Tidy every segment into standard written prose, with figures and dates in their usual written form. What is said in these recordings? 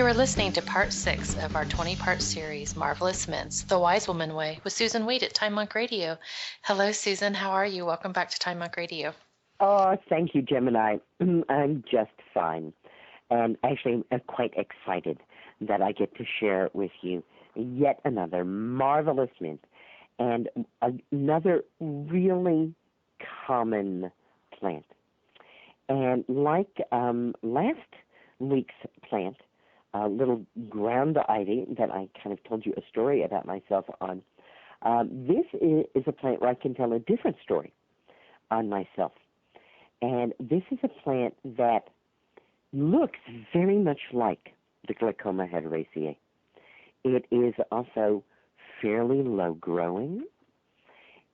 You are listening to part 6 of our 20-part series, Marvelous Mints, The Wise Woman Way, with Susan Wade at Time Monk Radio. Hello, Susan. How are you? Welcome back to Time Monk Radio. Oh, thank you, Gemini. I'm just fine. And actually, I'm quite excited that I get to share with you yet another marvelous mint and another really common plant. And like last week's plant, a little ground ivy that I kind of told you a story about myself on, this is a plant where I can tell a different story on myself. And this is a plant that looks very much like the Glaucoma hederaceae. It is also fairly low-growing.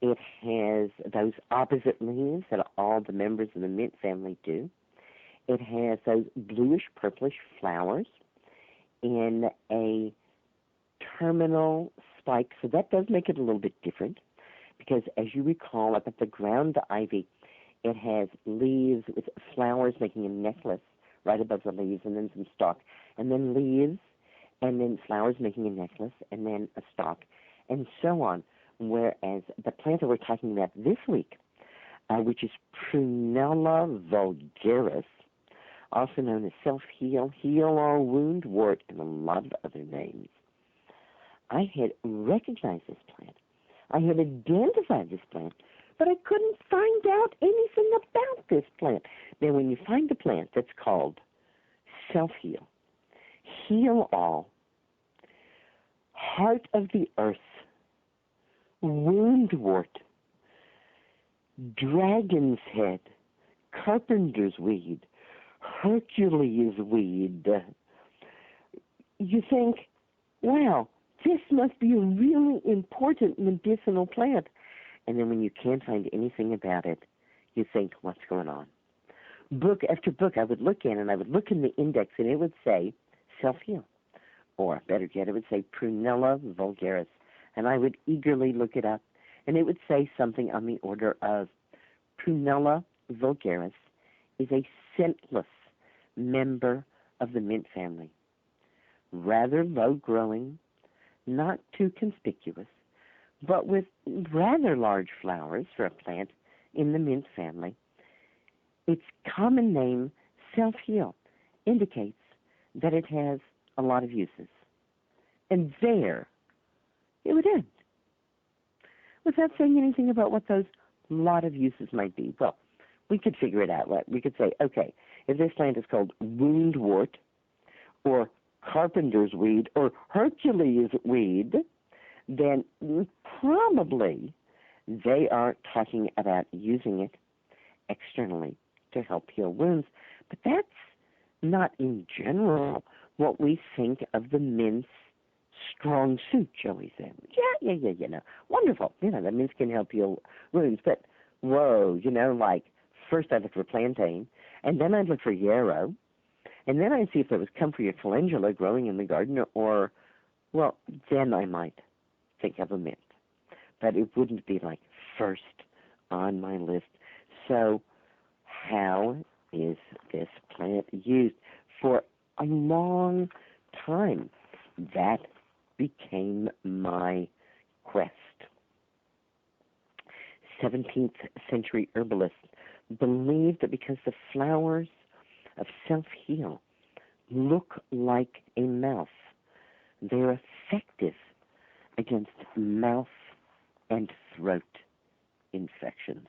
It has those opposite leaves that all the members of the mint family do. It has those bluish-purplish flowers in a terminal spike, so that does make it a little bit different because, as you recall, up at the ground ivy, it has leaves with flowers making a necklace right above the leaves, and then some stalk, and then leaves, and then flowers making a necklace, and then a stalk, and so on. Whereas the plant that we're talking about this week, which is Prunella vulgaris, also known as self-heal, heal-all, wound-wort, and a lot of other names. I had recognized this plant. I had identified this plant, but I couldn't find out anything about this plant. Now, when you find a plant that's called self-heal, heal-all, heart of the earth, wound-wort, dragon's head, carpenter's weed, Hercules weed, you think, wow, this must be a really important medicinal plant. And then when you can't find anything about it, you think, what's going on? Book after book I would look in, and I would look in the index, and it would say self-heal. Or, better yet, it would say Prunella vulgaris. And I would eagerly look it up, and it would say something on the order of Prunella vulgaris is a scentless member of the mint family. Rather low-growing, not too conspicuous, but with rather large flowers for a plant in the mint family. Its common name, self-heal, indicates that it has a lot of uses. And there it would end, without saying anything about what those lot of uses might be. Well, we could figure it out. We could say, okay, if this plant is called woundwort or carpenter's weed or Hercules weed, then probably they are talking about using it externally to help heal wounds. But that's not in general what we think of the mint's strong suit, shall we say. Yeah, wonderful. The mints can help heal wounds. But, whoa, like, first I'd look for plantain, and then I'd look for yarrow, and then I'd see if there was comfrey or calendula growing in the garden, or, well, then I might think of a mint. But it wouldn't be, like, first on my list. So how is this plant used? For a long time, that became my quest. 17th century herbalists believed that because the flowers of self-heal look like a mouth, they're effective against mouth and throat infections.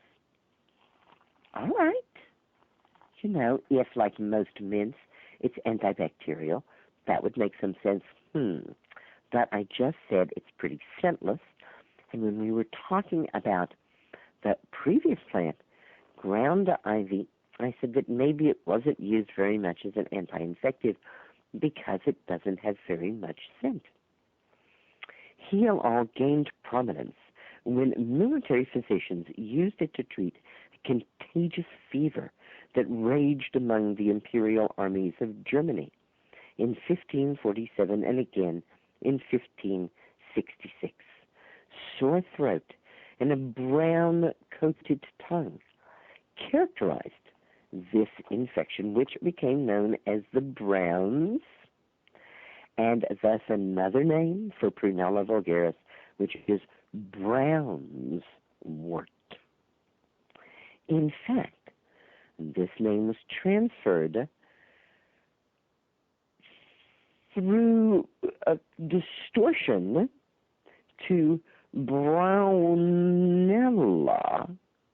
All right. If, like most mints, it's antibacterial, that would make some sense. But I just said it's pretty scentless. And when we were talking about the previous plant, ground ivy, I said that maybe it wasn't used very much as an anti-infective because it doesn't have very much scent. Heal-all gained prominence when military physicians used it to treat a contagious fever that raged among the imperial armies of Germany in 1547 and again in 1566. Sore throat and a brown-coated tongue characterized this infection, which became known as the Browns, and thus another name for Prunella vulgaris, which is Brown's wort. In fact, this name was transferred through a distortion to Brownella,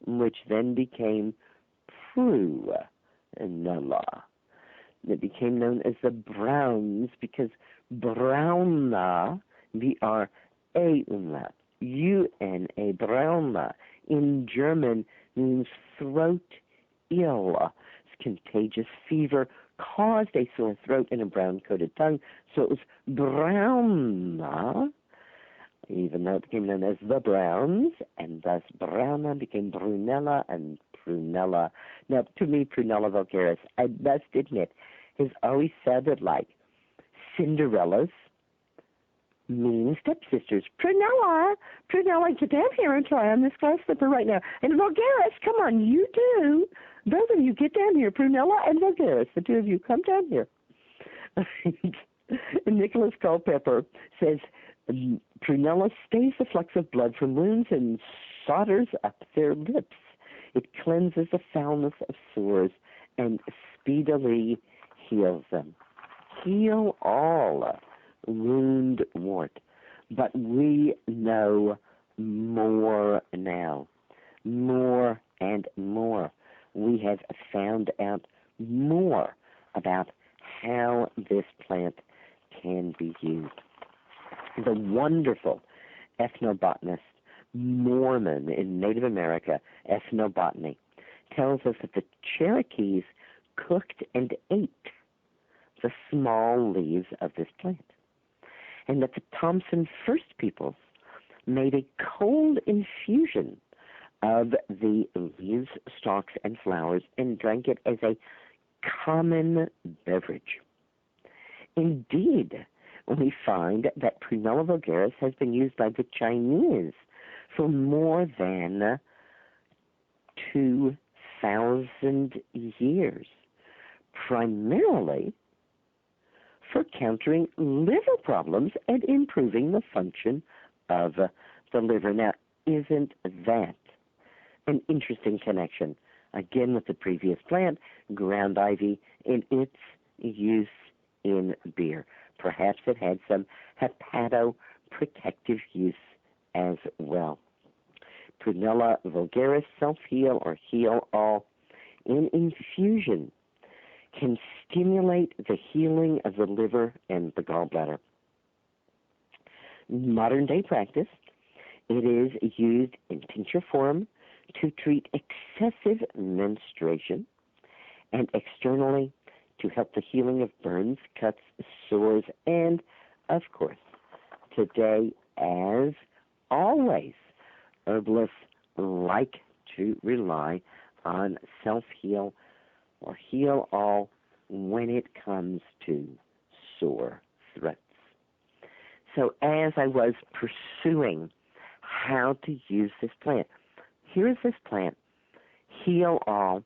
which then became Prunella. It became known as the Browns because Brauna, B-R-A-U-N-A, U-N-A, Brauna, in German means throat ill. It's contagious fever caused a sore throat and a brown-coated tongue, so it was Brauna, even though it became known as the Browns, and thus Brauna became Brunella and Prunella. Now, to me, Prunella vulgaris, I must admit, has always sounded like Cinderella's mean stepsisters. Prunella, get down here and try on this glass slipper right now. And vulgaris, come on, you too. Both of you get down here, Prunella and vulgaris. The two of you, come down here. Nicholas Culpepper says, Prunella stays the flux of blood from wounds and solders up their lips. It cleanses the foulness of sores and speedily heals them. Heal all, wound wart. But we know more now. More and more. We have found out more about how this plant can be used. The wonderful ethnobotanist Mormon in Native America ethnobotany tells us that the Cherokees cooked and ate the small leaves of this plant, and that the Thompson First Peoples made a cold infusion of the leaves, stalks, and flowers and drank it as a common beverage. Indeed, we find that Prunella vulgaris has been used by the Chinese for more than 2,000 years, primarily for countering liver problems and improving the function of the liver. Now, isn't that an interesting connection? Again, with the previous plant, ground ivy, and its use in beer. Perhaps it had some hepatoprotective use as well. Prunella vulgaris, self-heal or heal all, in infusion can stimulate the healing of the liver and the gallbladder. In modern-day practice, it is used in tincture form to treat excessive menstruation and externally to help the healing of burns, cuts, sores, and, of course, today, as always, herbalists like to rely on self-heal or heal all when it comes to sore throats. So as I was pursuing how to use this plant, here's this plant, heal all,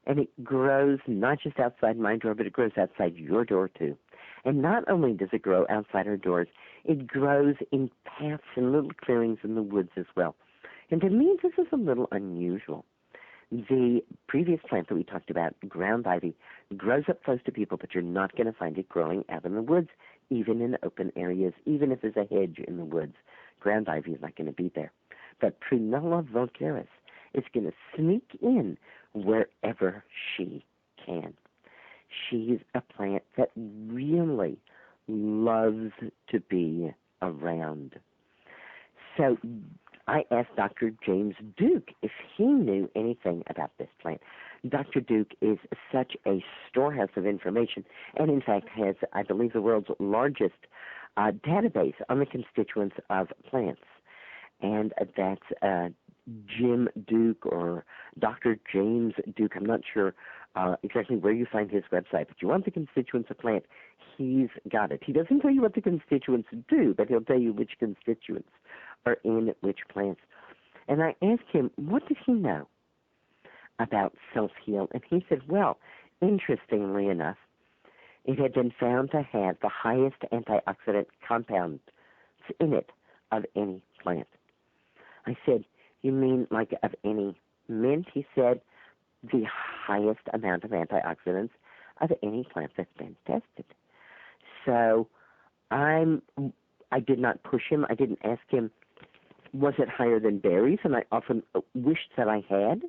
and it grows not just outside my door, but it grows outside your door too. And not only does it grow outside our doors, it grows in paths and little clearings in the woods as well. And to me, this is a little unusual. The previous plant that we talked about, ground ivy, grows up close to people, but you're not going to find it growing out in the woods, even in open areas, even if there's a hedge in the woods. Ground ivy is not going to be there. But Prunella vulgaris is going to sneak in wherever she can. She's a plant that really loves to be around. So I asked Dr. James Duke if he knew anything about this plant. Dr. Duke is such a storehouse of information and, in fact, has, I believe, the world's largest database on the constituents of plants. And that's Jim Duke or Dr. James Duke. I'm not sure exactly where you find his website, but you want the constituents of plant, he's got it. He doesn't tell you what the constituents do, but he'll tell you which constituents are in which plants. And I asked him, what does he know about self-heal? And he said, well, interestingly enough, It had been found to have the highest antioxidant compounds in it of any plant. I said, you mean like of any mint? He said, the highest amount of antioxidants of any plant that's been tested. So I did not push him. I didn't ask him, was it higher than berries? And I often wished that I had.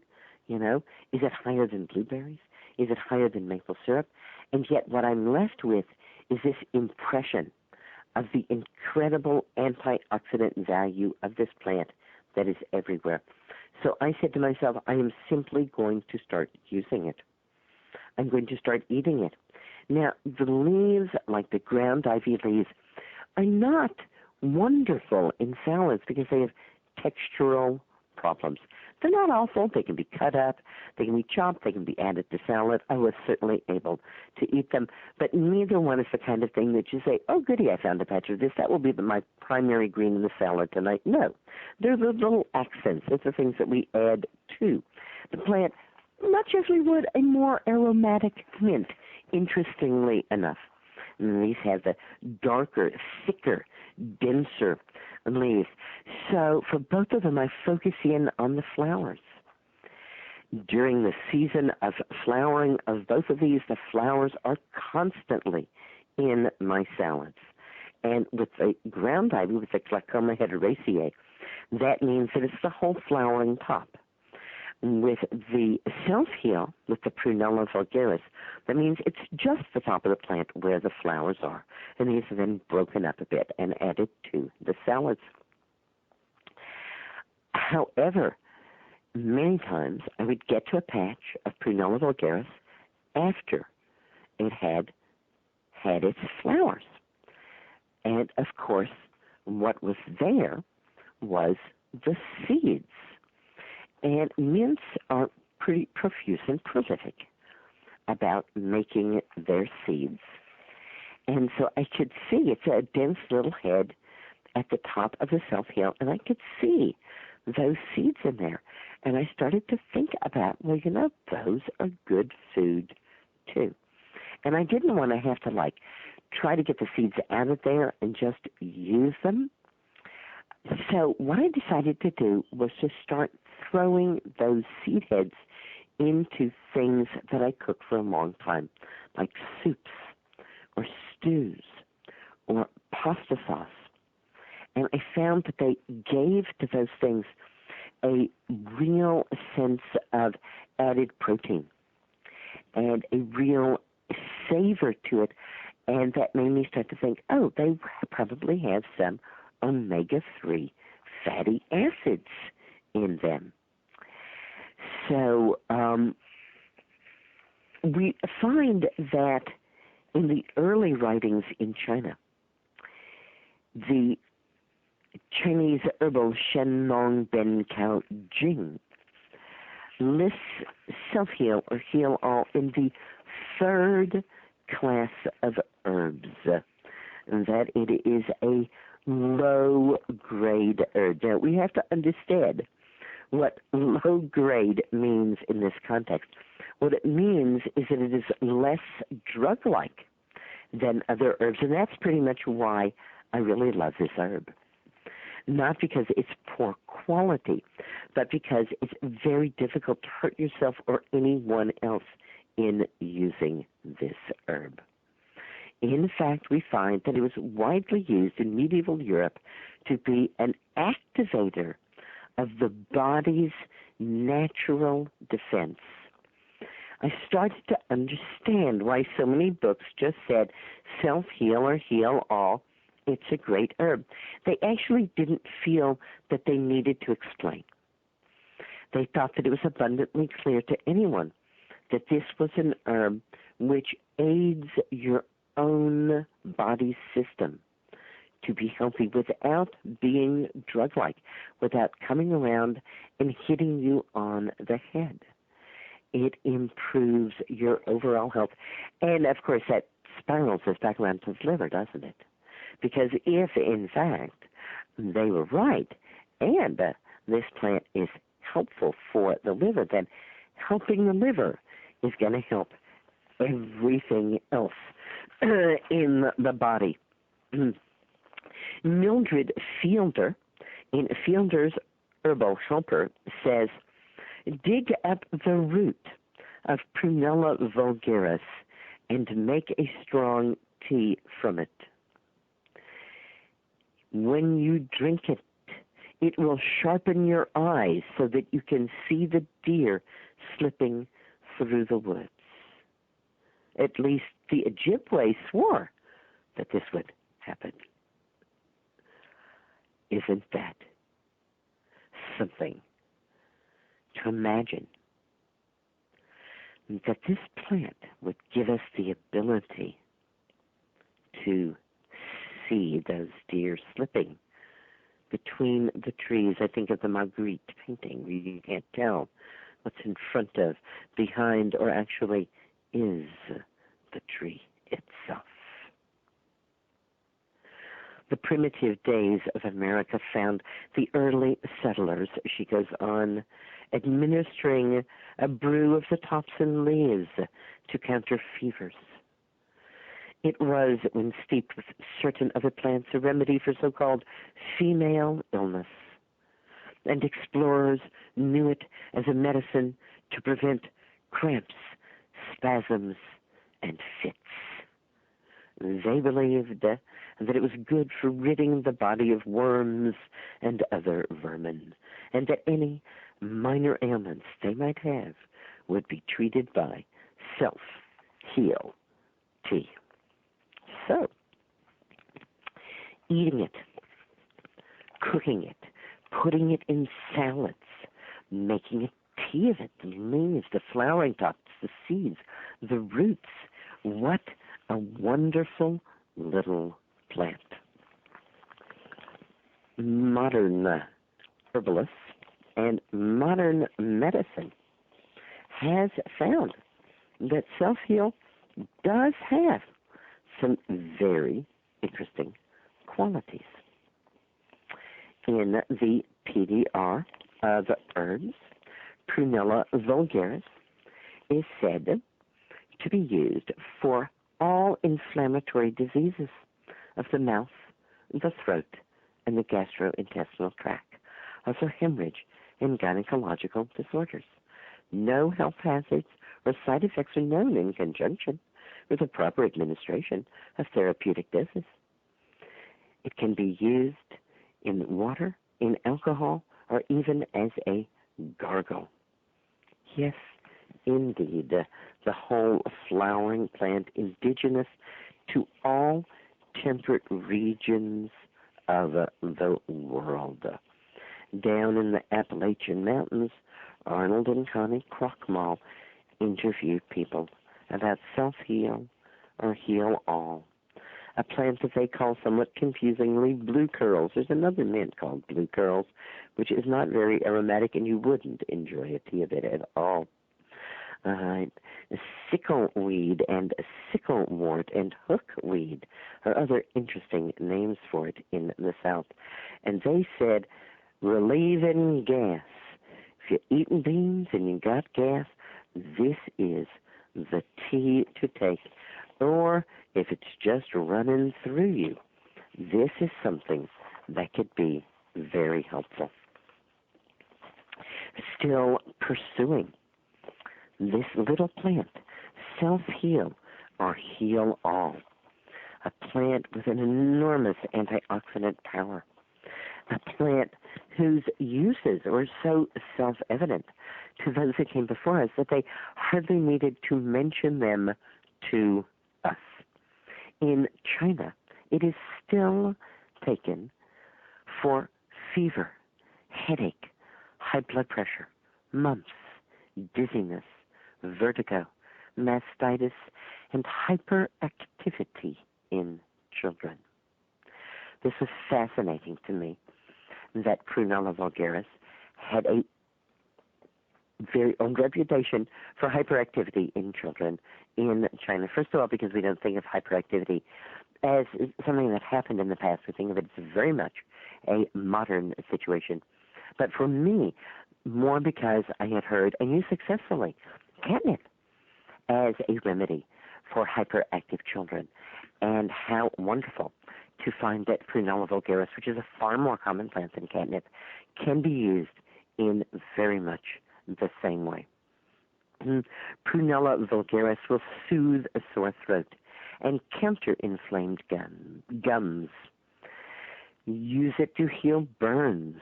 Is it higher than blueberries? Is it higher than maple syrup? And yet what I'm left with is this impression of the incredible antioxidant value of this plant that is everywhere. So I said to myself, I am simply going to start using it. I'm going to start eating it. Now, the leaves, like the ground ivy leaves, are not wonderful in salads because they have textural problems. They're not awful. They can be cut up, they can be chopped, they can be added to salad. I was certainly able to eat them, but neither one is the kind of thing that you say, oh, goody, I found a patch of this. That will be my primary green in the salad tonight. No. They're the little accents. Those are things that we add to the plant, much as we would a more aromatic mint, interestingly enough. And these have the darker, thicker, denser leaves. So for both of them, I focus in on the flowers. During the season of flowering of both of these, the flowers are constantly in my salads. And with the ground ivy, with the Glaucoma hederaceae, that means that it's the whole flowering top. With the self-heal, with the Prunella vulgaris, that means it's just the top of the plant where the flowers are. And these are then broken up a bit and added to the salads. However, many times I would get to a patch of Prunella vulgaris after it had its flowers. And, of course, what was there was the seeds. And mints are pretty profuse and prolific about making their seeds. And so I could see it's a dense little head at the top of the self-heal, and I could see those seeds in there. And I started to think about, well, those are good food too. And I didn't want to have to, try to get the seeds out of there and just use them. So what I decided to do was to start throwing those seed heads into things that I cooked for a long time, like soups or stews or pasta sauce. And I found that they gave to those things a real sense of added protein and a real savor to it. And that made me start to think, oh, they probably have some omega-3 fatty acids in them. So we find that in the early writings in China, the Chinese herbal Shen Nong Ben Cao Jing lists self-heal or heal all in the third class of herbs, and that it is a low-grade herb. Now, we have to understand what low-grade means in this context. What it means is that it is less drug-like than other herbs, and that's pretty much why I really love this herb. Not because it's poor quality, but because it's very difficult to hurt yourself or anyone else in using this herb. In fact, we find that it was widely used in medieval Europe to be an activator of the body's natural defense. I started to understand why so many books just said self-heal or heal all. It's a great herb. They actually didn't feel that they needed to explain. They thought that it was abundantly clear to anyone that this was an herb which aids your own body system to be healthy without being drug-like, without coming around and hitting you on the head. It improves your overall health. And, of course, that spirals us back around to the liver, doesn't it? Because if, in fact, they were right, and this plant is helpful for the liver, then helping the liver is going to help everything else. in the body. Mildred Fielder, in Fielder's Herbal Helper, says, dig up the root of Prunella vulgaris and make a strong tea from it. When you drink it, it will sharpen your eyes so that you can see the deer slipping through the woods. At least the Ojibwe swore that this would happen. Isn't that something to imagine? That this plant would give us the ability to see those deer slipping between the trees. I think of the Magritte painting where you can't tell what's in front of, behind, or actually is the tree itself. The primitive days of America found the early settlers, she goes on, administering a brew of the tops and leaves to counter fevers. It was, when steeped with certain other plants, a remedy for so-called female illness, and explorers knew it as a medicine to prevent cramps, spasms, and fits. They believed that it was good for ridding the body of worms and other vermin, and that any minor ailments they might have would be treated by self-heal tea. So, eating it, cooking it, putting it in salads, making a tea of it, the leaves, the flowering tops, the seeds, the roots. What a wonderful little plant. Modern herbalists and modern medicine has found that self-heal does have some very interesting qualities. In the PDR of herbs, Prunella vulgaris is said to be used for all inflammatory diseases of the mouth, the throat, and the gastrointestinal tract, also hemorrhage and gynecological disorders. No health hazards or side effects are known in conjunction with the proper administration of therapeutic doses. It can be used in water, in alcohol, or even as a gargle. Yes, indeed, the whole flowering plant indigenous to all temperate regions of the world. Down in the Appalachian Mountains, Arnold and Connie Krochmal interviewed people about self-heal or heal all, a plant that they call somewhat confusingly blue curls. There's another mint called blue curls, which is not very aromatic, and you wouldn't enjoy a tea of it at all. Sickleweed and sicklewort and hookweed are other interesting names for it in the South. And they said, relieving gas. If you're eating beans and you got gas, this is the tea to take. Or if it's just running through you, this is something that could be very helpful. Still pursuing this little plant, self-heal or heal all, a plant with an enormous antioxidant power, a plant whose uses were so self-evident to those that came before us that they hardly needed to mention them to us. In China, it is still taken for fever, headache, high blood pressure, mumps, dizziness, vertigo, mastitis, and hyperactivity in children. This was fascinating to me, that Prunella vulgaris had a very old reputation for hyperactivity in children in China. First of all, because we don't think of hyperactivity as something that happened in the past. We think of it as very much a modern situation. But for me, more because I had heard, and used successfully, catnip as a remedy for hyperactive children. And how wonderful to find that Prunella vulgaris, which is a far more common plant than catnip, can be used in very much the same way. Prunella vulgaris will soothe a sore throat and counter inflamed gums. Use it to heal burns,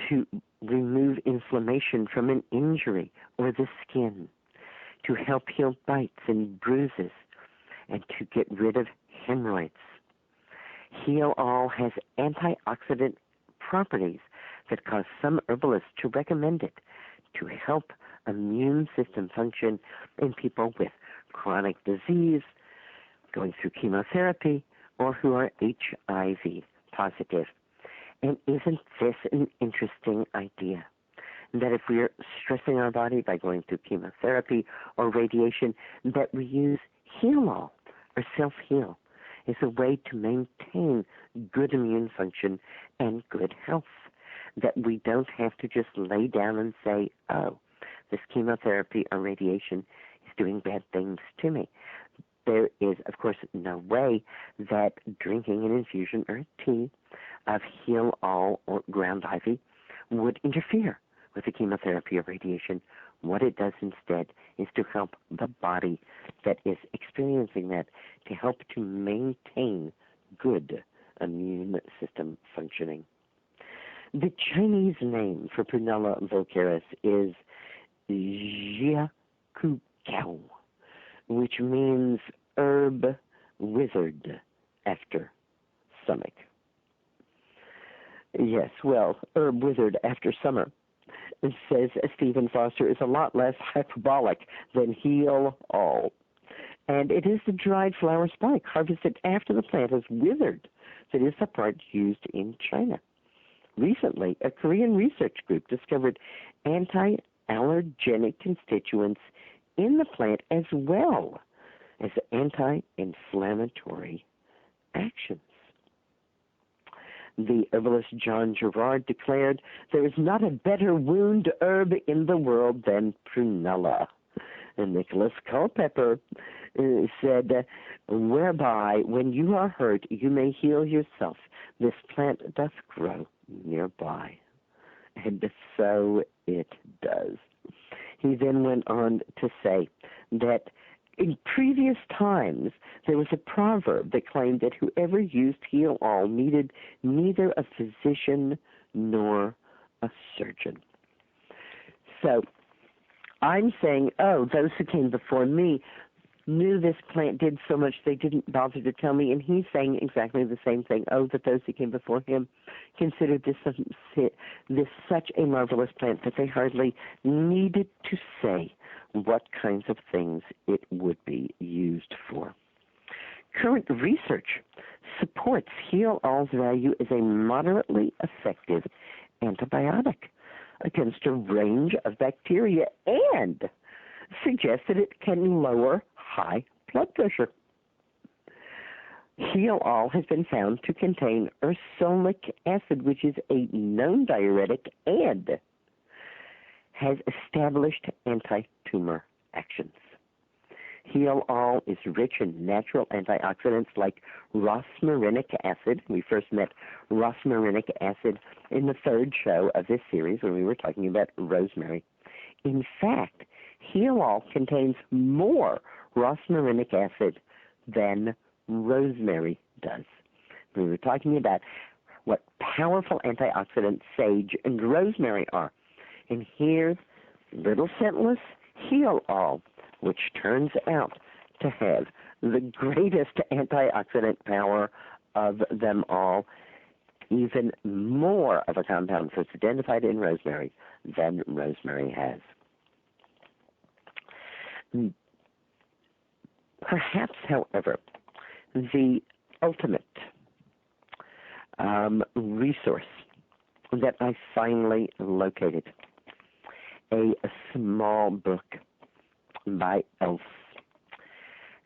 to remove inflammation from an injury or the skin, to help heal bites and bruises, and to get rid of hemorrhoids. Heal All has antioxidant properties that cause some herbalists to recommend it to help immune system function in people with chronic disease, going through chemotherapy, or who are HIV positive. And isn't this an interesting idea? That if we are stressing our body by going through chemotherapy or radiation, that we use Heal All or Self-Heal is a way to maintain good immune function and good health. That we don't have to just lay down and say, oh, this chemotherapy or radiation is doing bad things to me. There is, of course, no way that drinking an infusion or a tea of Heal All or ground ivy would interfere with the chemotherapy or radiation. What it does instead is to help the body that is experiencing that, to help to maintain good immune system functioning. The Chinese name for Prunella vulgaris is Jiakugao, which means herb wizard after stomach. Yes, well, herb wizard after summer, says Stephen Foster, is a lot less hyperbolic than Heal All. And it is the dried flower spike harvested after the plant has withered that is the part used in China. Recently, a Korean research group discovered anti-allergenic constituents in the plant as well as anti-inflammatory actions. The herbalist John Gerard declared, there is not a better wound herb in the world than Prunella. And Nicholas Culpepper said, whereby when you are hurt, you may heal yourself. This plant doth grow nearby. And so it does. He then went on to say that in previous times, there was a proverb that claimed that whoever used Heal All needed neither a physician nor a surgeon. So I'm saying, oh, those who came before me knew this plant did so much they didn't bother to tell me, and he's saying exactly the same thing. Oh, that those who came before him considered this such a marvelous plant that they hardly needed to say what kinds of things it would be used for. Current research supports Heal All's value as a moderately effective antibiotic against a range of bacteria and suggests that it can lower high blood pressure. Heal All has been found to contain ursolic acid, which is a known diuretic and has established anti-tumor actions. Heal All is rich in natural antioxidants like rosmarinic acid. We first met rosmarinic acid in the third show of this series when we were talking about rosemary. In fact, Heal All contains more rosmarinic acid than rosemary does. We were talking about what powerful antioxidants sage and rosemary are. And here's little scentless Heal All, which turns out to have the greatest antioxidant power of them all, even more of a compound that's identified in rosemary than rosemary has. Perhaps, however, the ultimate resource that I finally located, a small book by Elf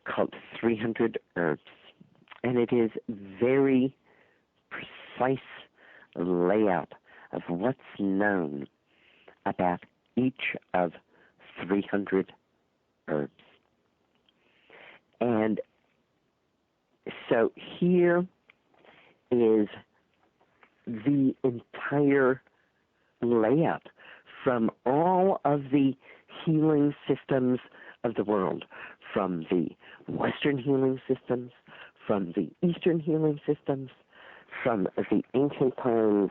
called 300 Herbs, and it is very precise layout of what's known about each of 300 herbs. And so here is the entire layout from all of the healing systems of the world, from the Western healing systems, from the Eastern healing systems, from the ancient times,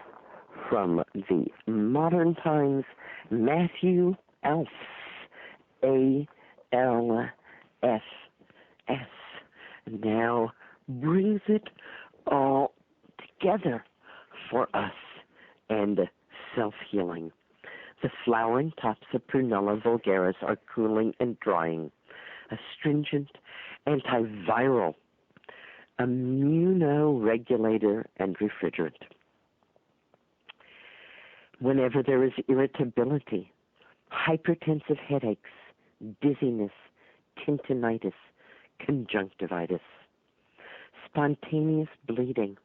from the modern times. Matthew Alf, A-L-F-S, now brings it all together for us and self-healing. The flowering tops of Prunella vulgaris are cooling and drying, astringent, antiviral, immunoregulator, and refrigerant. Whenever there is irritability, hypertensive headaches, dizziness, tendinitis, conjunctivitis, spontaneous bleeding,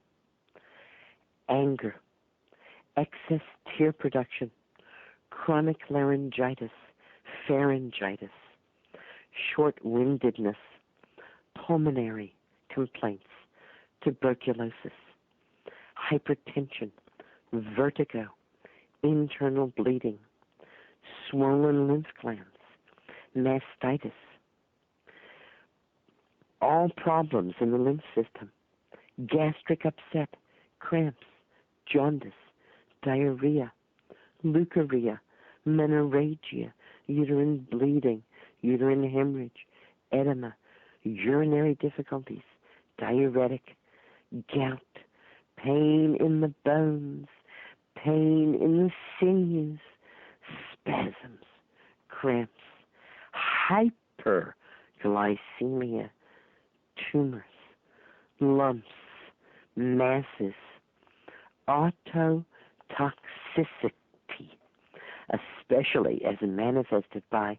anger, excess tear production, chronic laryngitis, pharyngitis, short-windedness, pulmonary complaints, tuberculosis, hypertension, vertigo, internal bleeding, swollen lymph glands, mastitis, all problems in the lymph system, gastric upset, cramps, jaundice, diarrhea, leukorrhea, menorrhagia, uterine bleeding, uterine hemorrhage, edema, urinary difficulties, diuretic, gout, pain in the bones, pain in the sinews, spasms, cramps, hyperglycemia, tumors, lumps, masses, autotoxicity, especially as manifested by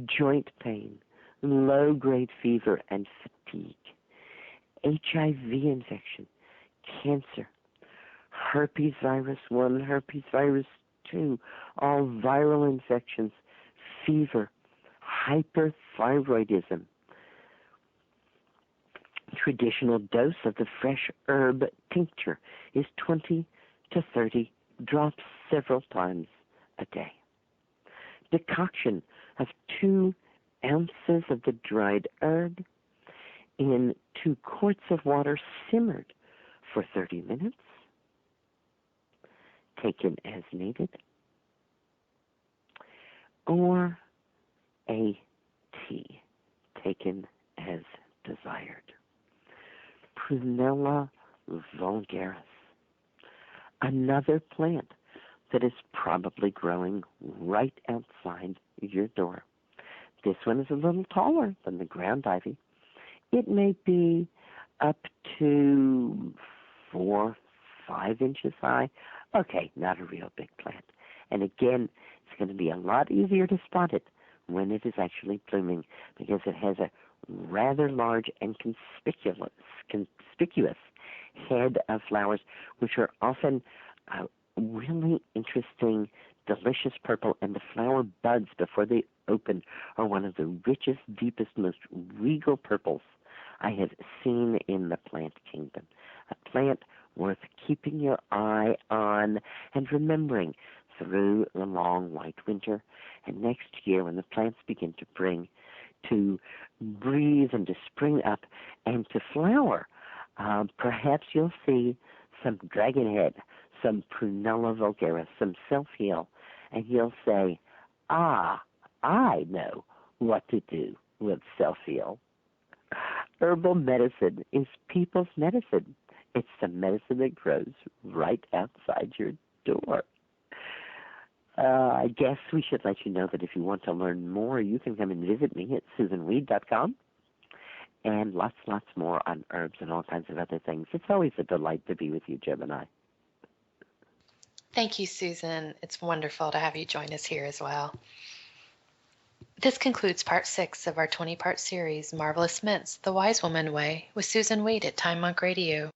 joint pain, low-grade fever and fatigue, HIV infection, cancer, herpes virus 1, herpes virus 2, all viral infections, fever, hyperthyroidism. Traditional dose of the fresh herb tincture is 20 to 30 drops several times a day. Decoction of 2 ounces of the dried herb in 2 quarts of water simmered for 30 minutes, taken as needed, or a tea taken as desired. Prunella vulgaris, another plant that is probably growing right outside your door. This one is a little taller than the ground ivy. It may be up to 4, 5 inches high. Okay, not a real big plant. And again, it's going to be a lot easier to spot it when it is actually blooming because it has a rather large and conspicuous head of flowers, which are often really interesting, delicious purple, and the flower buds before they open are one of the richest, deepest, most regal purples I have seen in the plant kingdom. A plant worth keeping your eye on and remembering through the long white winter, and next year when the plants begin to breathe and to spring up and to flower, perhaps you'll see some dragonhead, some Prunella vulgaris, some self-heal, and you'll say, I know what to do with self-heal. Herbal medicine is people's medicine. It's the medicine that grows right outside your door. I guess we should let you know that if you want to learn more, you can come and visit me at SusanWeed.com, and lots more on herbs and all kinds of other things. It's always a delight to be with you, Gemini. Thank you, Susan. It's wonderful to have you join us here as well. This concludes part 6 of our 20-part series, Marvelous Mints, The Wise Woman Way, with Susan Weed at Time Monk Radio.